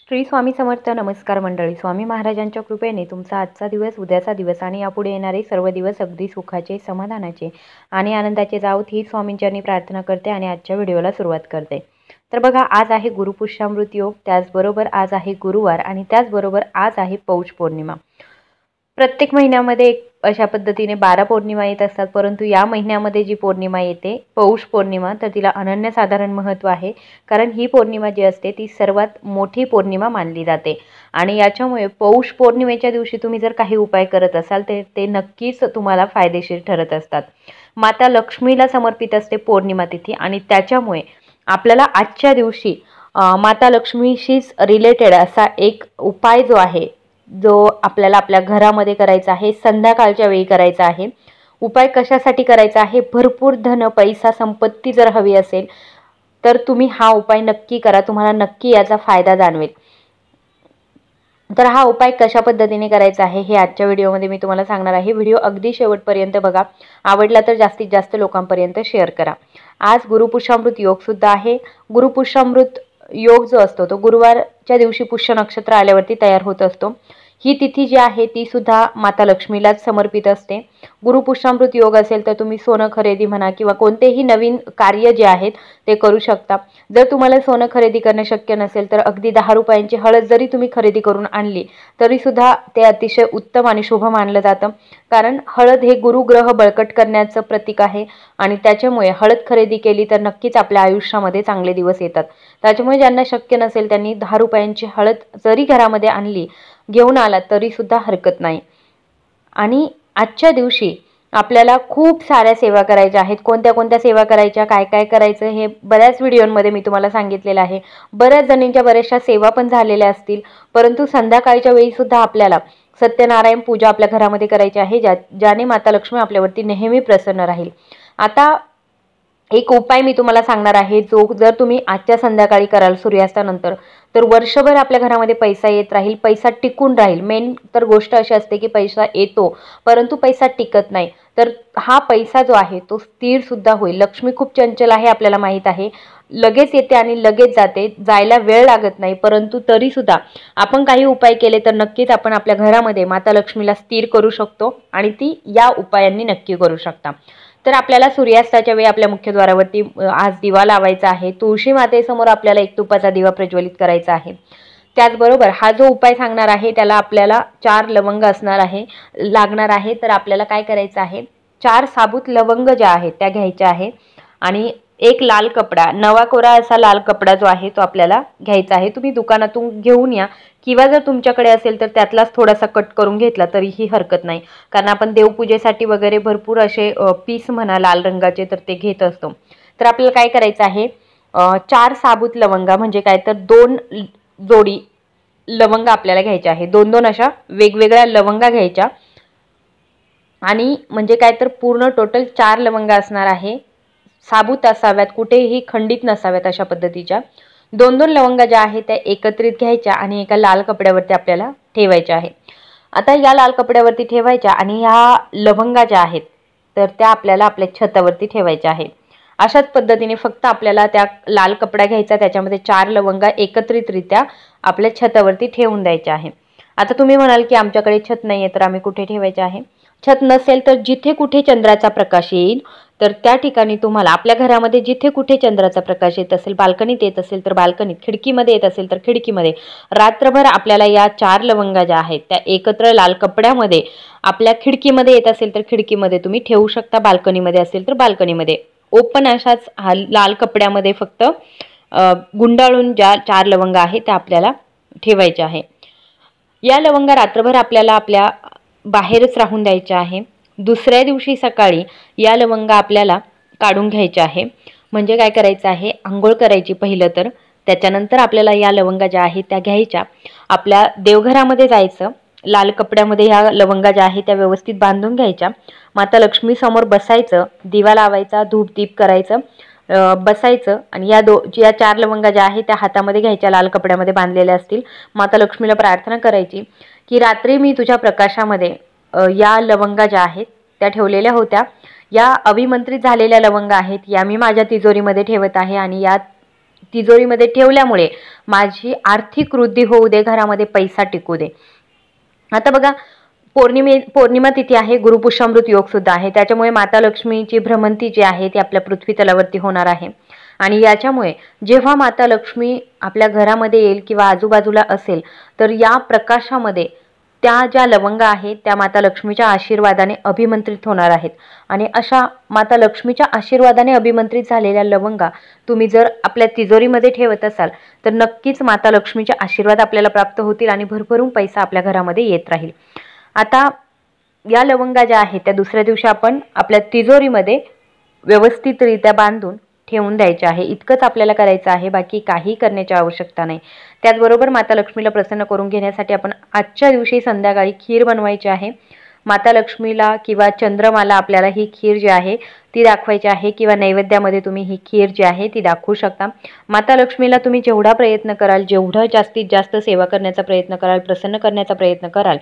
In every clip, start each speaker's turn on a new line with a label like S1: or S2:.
S1: श्री स्वामी समर्थ. नमस्कार मंडळी. स्वामी महाराजांच्या कृपेने तुमचा आजचा दिवस, उद्याचा दिवस आणि यापुढे येणारे सर्व दिवस अगदी सुखाचे, समाधानाचे आणि आनंदाचे जावोत ही स्वामींचरणी प्रार्थना करते आणि आजच्या व्हिडिओला सुरुवात करते. तर बघा, आज आहे गुरुपुष्यामृत योग, त्याचबरोबर आज आहे गुरुवार आणि त्याचबरोबर आज आहे पौष पौर्णिमा. प्रत्येक महिन्यामध्ये अशा पद्धतीने 12 पौर्णिमा येत असतात, परंतु या महिन्यामध्ये जी पौर्णिमा येते पौष पौर्णिमा, तर तिला अनन्यसाधारण महत्त्व आहे. कारण ही पौर्णिमा जी असते ती सर्वात मोठी पौर्णिमा मानली जाते आणि याच्यामुळे पौष पौर्णिमेच्या दिवशी तुम्ही जर काही उपाय करत असाल तर ते नक्कीच तुम्हाला फायदेशीर ठरत असतात. माता लक्ष्मीला समर्पित असते पौर्णिमा तिथी आणि त्याच्यामुळे आपल्याला आजच्या दिवशी माता लक्ष्मीशीच रिलेटेड असा एक उपाय जो आहे, जो आपल्याला आपल्या घरामध्ये करायचा आहे, संध्याकाळच्या वेळी करायचा आहे. उपाय कशासाठी करायचा आहे? भरपूर धन, पैसा, संपत्ती जर हवी असेल तर तुम्ही हा उपाय नक्की करा, तुम्हाला नक्की याचा फायदा जाणवेल. तर हा उपाय कशा पद्धतीने करायचा आहे हे आजच्या व्हिडिओमध्ये मी तुम्हाला सांगणार आहे. व्हिडिओ अगदी शेवटपर्यंत बघा. आवडला तर जास्तीत जास्त लोकांपर्यंत शेअर करा. आज गुरुपुष्यामृत योग सुद्धा आहे. गुरुपुष्यामृत योग जो असतो तो गुरुवारच्या दिवशी पुष्य नक्षत्र आल्यावरती तयार होत असतो. ही तिथी जी आहे ती सुद्धा माता लक्ष्मीलाच समर्पित असते. गुरुपुष्यामृत योग असेल तर तुम्ही सोनं खरेदी म्हणा किंवा कोणतेही नवीन कार्य जे आहेत ते करू शकता. जर तुम्हाला सोनं खरेदी करणं शक्य नसेल तर अगदी 10 रुपयांची हळद जरी तुम्ही खरेदी करून आणली तरी सुद्धा ते अतिशय उत्तम आणि शुभ मानलं जातं. कारण हळद हे गुरुग्रह बळकट करण्याचं प्रतीक आहे आणि त्याच्यामुळे हळद खरेदी केली तर नक्कीच आपल्या आयुष्यामध्ये चांगले दिवस येतात. त्याच्यामुळे ज्यांना शक्य नसेल त्यांनी 10 रुपयांची हळद जरी घरामध्ये आणली, घेऊन आला तरी सुद्धा हरकत नाही. आणि आजच्या दिवशी आपल्याला खूप साऱ्या सेवा करायच्या आहेत. कोणत्या कोणत्या सेवा करायच्या, काय काय करायचं हे बऱ्याच व्हिडिओमध्ये मी तुम्हाला सांगितलेलं आहे. बऱ्याच जणींच्या बऱ्याचशा सेवा पण झालेल्या असतील, परंतु संध्याकाळच्या वेळी सुद्धा आपल्याला सत्यनारायण पूजा आपल्या घरामध्ये करायची आहे, ज्याने माता लक्ष्मी आपल्यावरती नेहमी प्रसन्न राहील. आता एक उपाय मी तुम्हाला सांगणार आहे, जो जर तुम्ही आजच्या संध्याकाळी कराल सूर्यास्तानंतर तर वर्षभर आपल्या घरामध्ये पैसा येत राहील, पैसा टिकून राहील. मेन तर गोष्ट अशी असते की पैसा येतो परंतु पैसा टिकत नाही. तर हा पैसा जो आहे तो स्थिर सुद्धा होईल. लक्ष्मी खूप चंचल आहे आपल्याला माहीत आहे, लगेच येते आणि लगेच जाते, जायला वेळ लागत नाही. परंतु तरी सुद्धा आपण काही उपाय केले तर नक्कीच आपण आपल्या घरामध्ये माता लक्ष्मीला स्थिर करू शकतो आणि ती या उपायांनी नक्की करू शकता. तर आपल्याला सूर्यास्ताच्या वेळी आपल्या मुख्यद्वारावरती आज दिवा लावायचा आहे. तुळशी मातेसमोर आपल्याला एक तुपाचा दिवा प्रज्वलित करायचा आहे. त्याचबरोबर हा जो उपाय सांगणार आहे त्याला आपल्याला 4 लवंग लागणार आहे. तर आपल्याला काय करायचं आहे, 4 साबूत लवंग ज्या आहेत त्या घ्यायच्या आहेत आणि एक लाल कपडा, नवा कोरा असा लाल कपडा जो आहे तो आपल्याला घ्यायचा आहे. तुम्ही दुकानातून घेऊन या किंवा जर तुमच्याकडे असेल तर त्यातलाच थोडासा कट करून घेतला तरीही हरकत नाही. कारण आपण देवपूजेसाठी वगैरे भरपूर असे पीस म्हणा लाल रंगाचे तर ते घेत असतो. तर आपल्याला काय करायचं आहे, 4 साबूत लवंगा म्हणजे काय तर 2 जोडी लवंगा आपल्याला घ्यायच्या आहे. 2-2 अशा वेगवेगळ्या लवंगा घ्यायच्या आणि म्हणजे काय तर पूर्ण टोटल 4 लवंगा असणार आहे. साबूत असाव्यात, कुठेही खंडित नसाव्यात, अशा पद्धतीच्या 2-2 लवंगा ज्या आहेत त्या एकत्रित घ्यायच्या आणि एका लाल कपड्यावरती आपल्याला ठेवायच्या आहे. आता या लाल कपड्यावरती ठेवायच्या आणि ह्या लवंगा ज्या आहेत तर त्या आपल्याला आपल्या छतावरती ठेवायच्या आहेत. अशाच पद्धतीने फक्त आपल्याला त्या लाल कपडा घ्यायचा, त्याच्यामध्ये 4 लवंगा एकत्रितरित्या आपल्या छतावरती ठेवून द्यायच्या आहे. आता तुम्ही म्हणाल की आमच्याकडे छत नाही आहे तर आम्ही कुठे ठेवायचे आहे? छत नसेल तर जिथे कुठे चंद्राचा प्रकाश येईल तर त्या ठिकाणी तुम्हाला आपल्या घरामध्ये जिथे कुठे चंद्राचा प्रकाश येत असेल, बाल्कनीत येत असेल तर बाल्कनीत, खिडकीमध्ये येत असेल तर खिडकीमध्ये, रात्रभर आपल्याला या 4 लवंगा ज्या आहेत त्या एकत्र लाल कपड्यामध्ये आपल्या खिडकीमध्ये येत असेल तर खिडकीमध्ये तुम्ही ठेवू शकता, बाल्कनीमध्ये असेल तर बाल्कनीमध्ये. ओपन अशाच लाल कपड्यामध्ये फक्त गुंडाळून ज्या 4 लवंगा आहेत त्या आपल्याला ठेवायच्या आहे. या लवंगा रात्रभर आपल्याला आपल्या बाहेरच राहून द्यायच्या आहे. दुसऱ्या दिवशी सकाळी या लवंगा आपल्याला काढून घ्यायच्या आहे. म्हणजे काय करायचं आहे, आंघोळ करायची पहिलं तर, त्याच्यानंतर आपल्याला या लवंगा ज्या आहेत त्या घ्यायच्या, आपल्या देवघरामध्ये जायचं, लाल कपड्यामध्ये ह्या लवंगा ज्या आहेत त्या व्यवस्थित बांधून घ्यायच्या, माता लक्ष्मी समोर बसायचं, दिवा लावायचा, धूप दीप करायचं, बसायचं आणि या 4 लवंगा ज्या आहेत त्या हातामध्ये घ्यायच्या, लाल कपड्यामध्ये बांधलेल्या असतील. माता लक्ष्मीला प्रार्थना करायची की रात्री मी तुझ्या प्रकाशामध्ये या लवंगा ज्या आहेत त्या ठेवलेल्या होत्या, या अविमंत्रित झालेल्या लवंगा आहेत या मी माझ्या तिजोरीमध्ये ठेवत आहे आणि या तिजोरीमध्ये ठेवल्यामुळे माझी आर्थिक वृद्धी होऊ दे, घरामध्ये पैसा टिकू दे. आता बघा, पौर्णिमा तिथी आहे, गुरुपुष्यामृत योग सुद्धा आहे. त्याच्यामुळे माता लक्ष्मीची भ्रमंती जी आहे ती आपल्या पृथ्वी तलावरती होणार आहे. आणि याच्यामुळे जेव्हा माता लक्ष्मी आपल्या घरामध्ये येईल किंवा आजूबाजूला असेल, तर या प्रकाशामध्ये त्या ज्या लवंगा आहेत त्या माता लक्ष्मीच्या आशीर्वादाने अभिमंत्रित होणार आहेत. आणि अशा माता लक्ष्मीच्या आशीर्वादाने अभिमंत्रित झालेल्या लवंगा तुम्ही जर आपल्या तिजोरीमध्ये ठेवत असाल, तर नक्कीच माता लक्ष्मीचे आशीर्वाद आपल्याला प्राप्त होतील आणि भरभरून पैसा आपल्या घरामध्ये येत राहील. आता या लवंगा ज्या आहेत त्या दुसऱ्या दिवशी आपण आपल्या तिजोरीमध्ये व्यवस्थितरित्या बांधून ठेवून द्यायचे आहे. इतकंच आपल्याला करायचं आहे, बाकी काही करण्याची आवश्यकता नाही. त्याचबरोबर माता लक्ष्मीला प्रसन्न करून घेण्यासाठी आपण आजच्या दिवशी संध्याकाळी खीर बनवायची आहे. माता लक्ष्मीला किंवा चंद्रमाला आपल्याला ही खीर जी आहे ती दाखवायची आहे, किंवा नैवेद्यामध्ये तुम्ही ही खीर जी आहे ती दाखवू शकता. माता लक्ष्मीला तुम्ही जेवढा प्रयत्न कराल, जेवढं जास्तीत जास्त सेवा करण्याचा प्रयत्न कराल, प्रसन्न करण्याचा प्रयत्न कराल,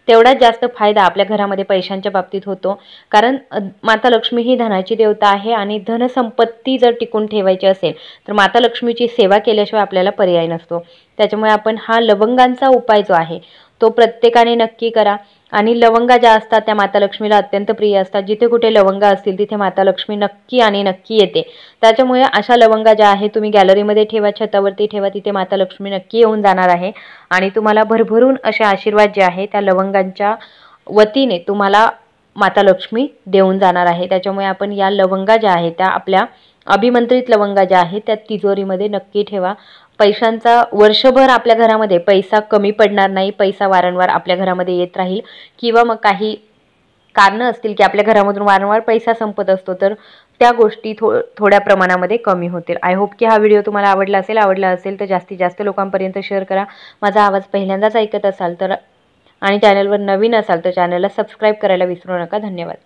S1: तेवढाच जास्त फायदा आपल्या घरामध्ये पैशांच्या बाबतीत होतो. कारण माता लक्ष्मी ही धनाची देवता आहे आणि धनसंपत्ती जर टिकून ठेवायची असेल तर माता लक्ष्मीची सेवा केल्याशिवाय आपल्याला पर्याय नसतो. त्याच्यामुळे आपण हा लवंगांचा उपाय जो आहे तो प्रत्येकाने नक्की करा. आणि लवंगा ज्या असतात त्या माता लक्ष्मीला अत्यंत प्रिय असतात. जिथे कुठे लवंगा असतील तिथे माता लक्ष्मी नक्की आणि नक्की येते. त्याच्यामुळे अशा लवंगा ज्या आहेत तुम्ही गॅलरीमध्ये ठेवा, छतावरती ठेवा, तिथे माता लक्ष्मी नक्की येऊन जाणार आहे आणि तुम्हाला भरभरून असे आशीर्वाद जे आहे त्या लवंगांच्या वतीने तुम्हाला माता लक्ष्मी देऊन जाणार आहे. त्याच्यामुळे आपण या लवंगा ज्या आहेत त्या आपल्या अभिमंत्रित लवंगा ज्या आहेत त्या तिजोरीमध्ये नक्की ठेवा. पैशांचा वर्षभर आपल्या घरामध्ये पैसा कमी पडणार नाही. पैसा वारंवार आपल्या घरामध्ये येत राहील. किंवा मग काही कारणं असतील की आपल्या घरामधून वारंवार पैसा संपत असतो, तर त्या गोष्टी थोड्या प्रमाणामध्ये कमी होतील. आय होप की हा व्हिडिओ तुम्हाला आवडला असेल तर जास्तीत जास्त लोकांपर्यंत शेअर करा. माझा आवाज पहिल्यांदाच ऐकत असाल तर आणि चॅनलवर नवीन असाल तर चॅनलला सबस्क्राईब करायला विसरू नका. धन्यवाद.